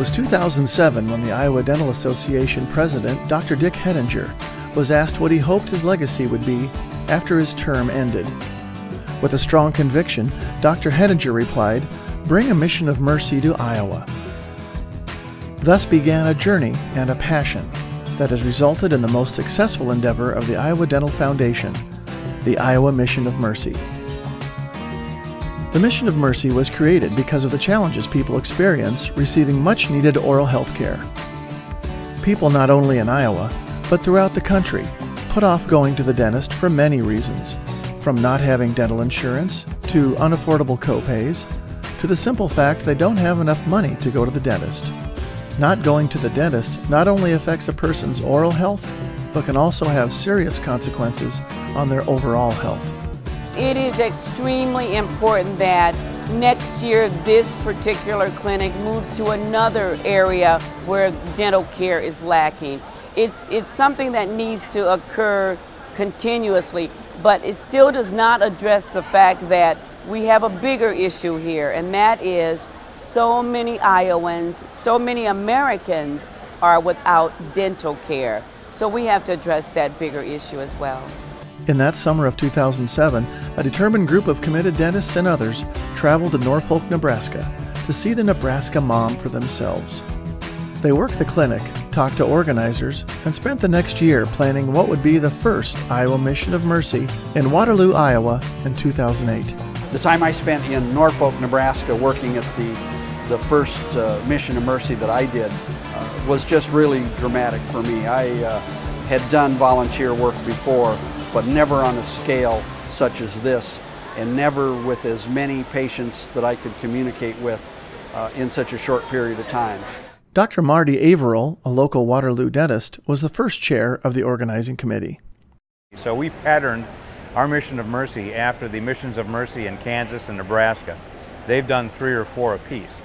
was 2007 when the Iowa Dental Association president, Dr. Dick Hettinger, was asked what he hoped his legacy would be after his term ended. With a strong conviction, Dr. Hettinger replied, "Bring a mission of mercy to Iowa." Thus began a journey and a passion that has resulted in the most successful endeavor of the Iowa Dental Foundation, the Iowa Mission of Mercy. The Mission of Mercy was created because of the challenges people experience receiving much-needed oral health care. People not only in Iowa, but throughout the country, put off going to the dentist for many reasons, from not having dental insurance, to unaffordable copays, to the simple fact they don't have enough money to go to the dentist. Not going to the dentist not only affects a person's oral health, but can also have serious consequences on their overall health. It is extremely important that next year this particular clinic moves to another area where dental care is lacking. It's something that needs to occur continuously, but it still does not address the fact that we have a bigger issue here, and that is so many Iowans, so many Americans are without dental care. So we have to address that bigger issue as well. In that summer of 2007, a determined group of committed dentists and others traveled to Norfolk, Nebraska to see the Nebraska mom for themselves. They worked the clinic, talked to organizers, and spent the next year planning what would be the first Iowa Mission of Mercy in Waterloo, Iowa in 2008. The time I spent in Norfolk, Nebraska working at the first Mission of Mercy that I did was just really dramatic for me. I had done volunteer work before, but never on a scale such as this, and never with as many patients that I could communicate with in such a short period of time. Dr. Marty Averill, a local Waterloo dentist, was the first chair of the organizing committee. So we patterned our Mission of Mercy after the Missions of Mercy in Kansas and Nebraska. They've done 3 or 4 apiece.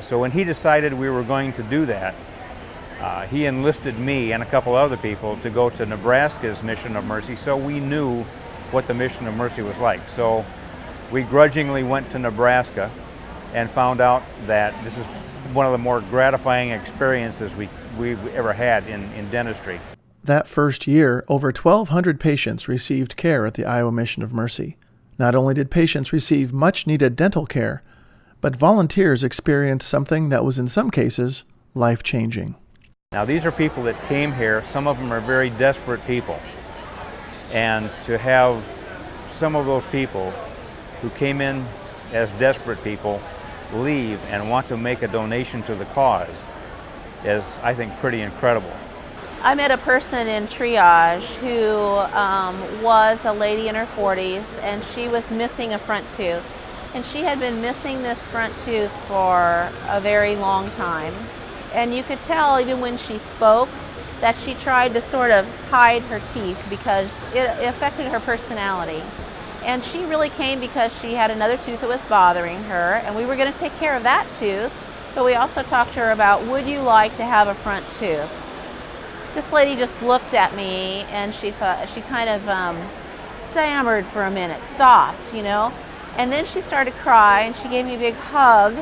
So when he decided we were going to do that, he enlisted me and a couple other people to go to Nebraska's Mission of Mercy, so we knew what the Mission of Mercy was like. So we grudgingly went to Nebraska and found out that this is one of the more gratifying experiences we've ever had in dentistry. That first year, over 1,200 patients received care at the Iowa Mission of Mercy. Not only did patients receive much-needed dental care, but volunteers experienced something that was in some cases life-changing. Now these are people that came here. Some of them are very desperate people. And to have some of those people who came in as desperate people leave and want to make a donation to the cause is, I think, pretty incredible. I met a person in triage who was a lady in her 40s, and she was missing a front tooth. And she had been missing this front tooth for a very long time. And you could tell even when she spoke that she tried to sort of hide her teeth because it affected her personality. And she really came because she had another tooth that was bothering her, and we were going to take care of that tooth, but we also talked to her about, would you like to have a front tooth? This lady just looked at me and she kind of stammered for a minute, stopped, you know, and then she started to cry and she gave me a big hug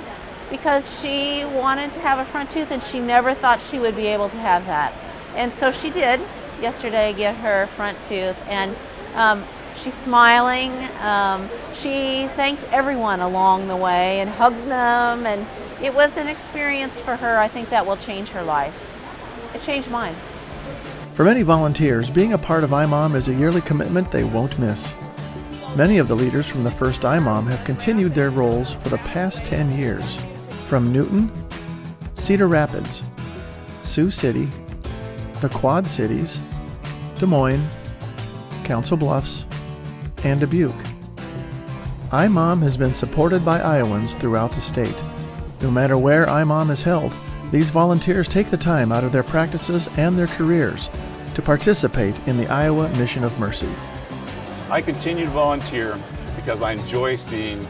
because she wanted to have a front tooth and she never thought she would be able to have that. And so she did yesterday get her front tooth, and she's smiling. She thanked everyone along the way and hugged them, and it was an experience for her, I think, that will change her life. It changed mine. For many volunteers, being a part of IMOM is a yearly commitment they won't miss. Many of the leaders from the first IMOM have continued their roles for the past 10 years. From Newton, Cedar Rapids, Sioux City, the Quad Cities, Des Moines, Council Bluffs, and Dubuque. IMOM has been supported by Iowans throughout the state. No matter where IMOM is held, these volunteers take the time out of their practices and their careers to participate in the Iowa Mission of Mercy. I continue to volunteer because I enjoy seeing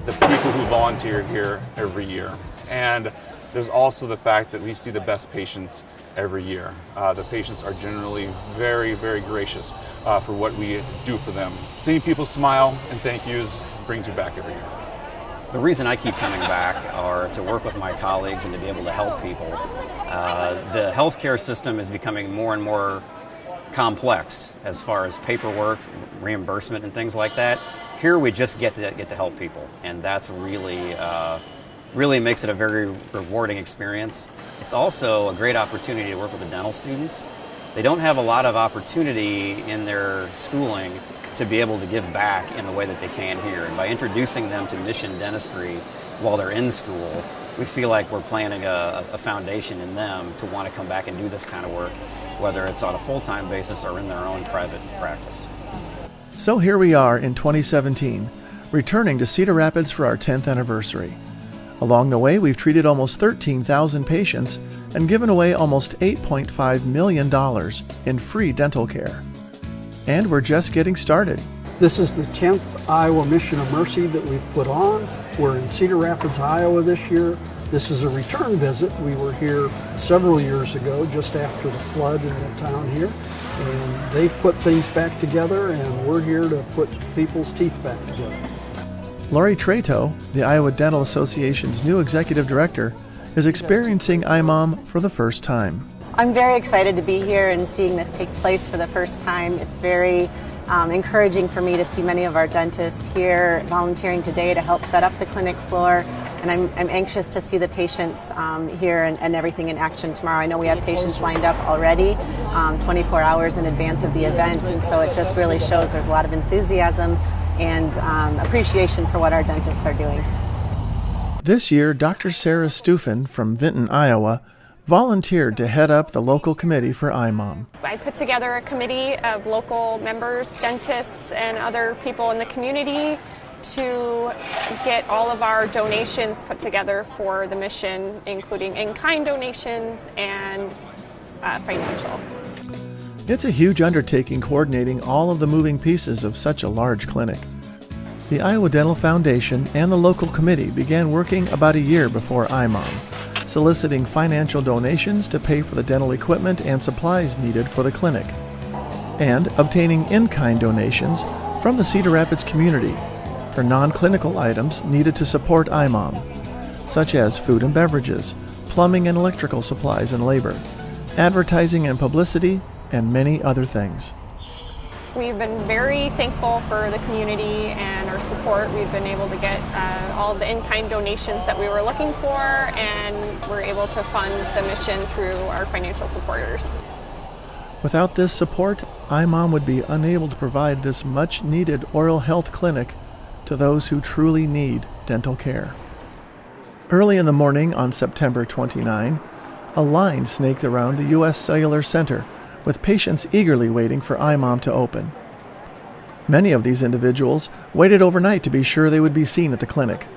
the people who volunteer here every year. And there's also the fact that we see the best patients every year. The patients are generally very, very gracious for what we do for them. Seeing people smile and thank yous brings you back every year. The reason I keep coming back are to work with my colleagues and to be able to help people. The healthcare system is becoming more and more complex as far as paperwork, reimbursement, and things like that. Here we just get to help people, and that's really makes it a very rewarding experience. It's also a great opportunity to work with the dental students. They don't have a lot of opportunity in their schooling to be able to give back in the way that they can here. And by introducing them to mission dentistry while they're in school, we feel like we're planting a foundation in them to want to come back and do this kind of work, whether it's on a full-time basis or in their own private practice. So here we are in 2017, returning to Cedar Rapids for our 10th anniversary. Along the way, we've treated almost 13,000 patients and given away almost $8.5 million in free dental care. And we're just getting started. This is the 10th Iowa Mission of Mercy that we've put on. We're in Cedar Rapids, Iowa this year. This is a return visit. We were here several years ago, just after the flood in the town here. And they've put things back together, and we're here to put people's teeth back together. Lori Trato, the Iowa Dental Association's new executive director, is experiencing IMOM for the first time. I'm very excited to be here and seeing this take place for the first time. It's very encouraging for me to see many of our dentists here volunteering today to help set up the clinic floor. And I'm anxious to see the patients here and everything in action tomorrow. I know we have patients lined up already 24 hours in advance of the event, and so it just really shows there's a lot of enthusiasm and appreciation for what our dentists are doing. This year, Dr. Sarah Stufen from Vinton, Iowa, volunteered to head up the local committee for IMOM. I put together a committee of local members, dentists, and other people in the community to get all of our donations put together for the mission, including in-kind donations and financial. It's a huge undertaking coordinating all of the moving pieces of such a large clinic. The Iowa Dental Foundation and the local committee began working about a year before IMOM, soliciting financial donations to pay for the dental equipment and supplies needed for the clinic, and obtaining in-kind donations from the Cedar Rapids community for non-clinical items needed to support IMOM, such as food and beverages, plumbing and electrical supplies and labor, advertising and publicity, and many other things. We've been very thankful for the community and our support. We've been able to get all of the in-kind donations that we were looking for, and we're able to fund the mission through our financial supporters. Without this support, IMOM would be unable to provide this much-needed oral health clinic to those who truly need dental care. Early in the morning on September 29, a line snaked around the U.S. Cellular Center with patients eagerly waiting for IMOM to open. Many of these individuals waited overnight to be sure they would be seen at the clinic.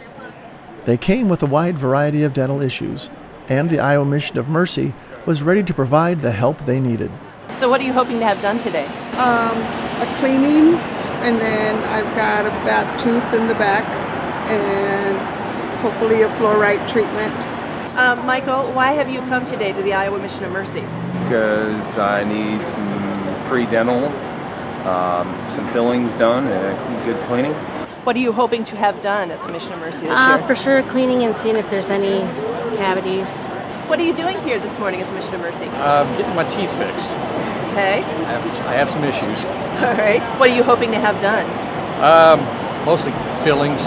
They came with a wide variety of dental issues, and the Iowa Mission of Mercy was ready to provide the help they needed. So what are you hoping to have done today? A cleaning, and then I've got a bad tooth in the back, and hopefully a fluoride treatment. Michael, why have you come today to the Iowa Mission of Mercy? Because I need some free dental, some fillings done, and good cleaning. What are you hoping to have done at the Mission of Mercy this year? For sure, cleaning and seeing if there's any cavities. What are you doing here this morning at the Mission of Mercy? Getting my teeth fixed. Okay. I have some issues. All right. What are you hoping to have done? Mostly fillings.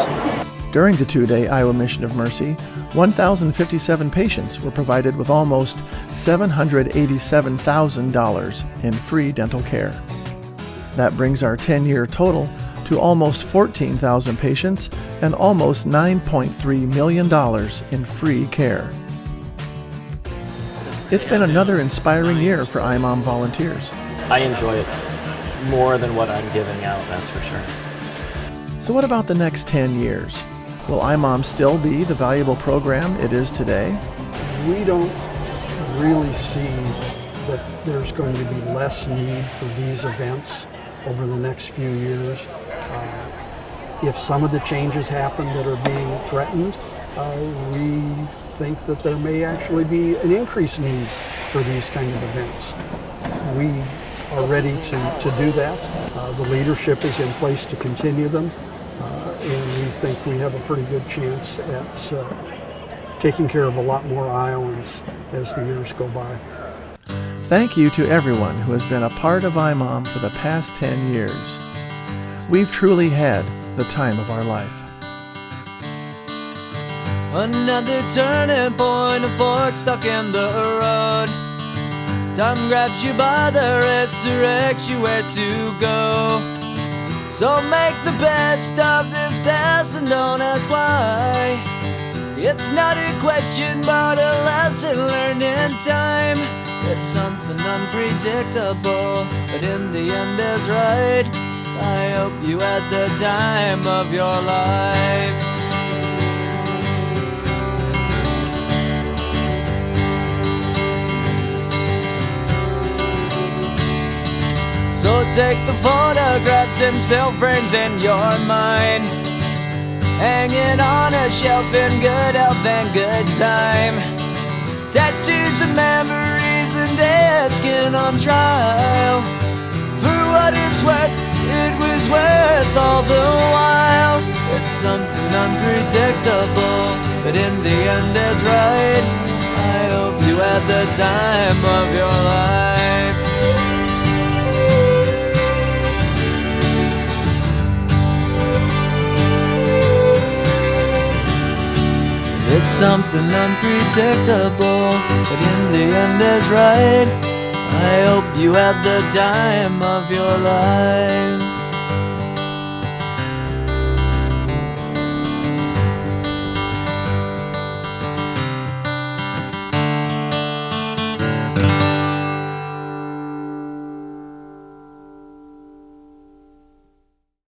During the two-day Iowa Mission of Mercy, 1,057 patients were provided with almost $787,000 in free dental care. That brings our 10-year total to almost 14,000 patients and almost $9.3 million in free care. It's been another inspiring year for IMOM volunteers. I enjoy it more than what I'm giving out, that's for sure. So what about the next 10 years? Will IMOM still be the valuable program it is today? We don't really see that there's going to be less need for these events over the next few years. If some of the changes happen that are being threatened, we think that there may actually be an increased need for these kind of events. We are ready to do that. The leadership is in place to continue them, and we think we have a pretty good chance at taking care of a lot more Iowans as the years go by. Thank you to everyone who has been a part of IMOM for the past 10 years. We've truly had the time of our life. Another turning point, a fork stuck in the road. Time grabs you by the wrist, directs you where to go. So make the best of this test and don't ask why. It's not a question but a lesson learned in time. It's something unpredictable, but in the end is right. I hope you had the time of your life. So take the photographs and still frames in your mind, hanging on a shelf in good health and good time. Tattoos of memories and dead skin on trial. For what it's worth, it was worth all the while. It's something unpredictable, but in the end is right. I hope you had the time of your life. It's something unpredictable, but in the end is right. I hope you had the time of your life.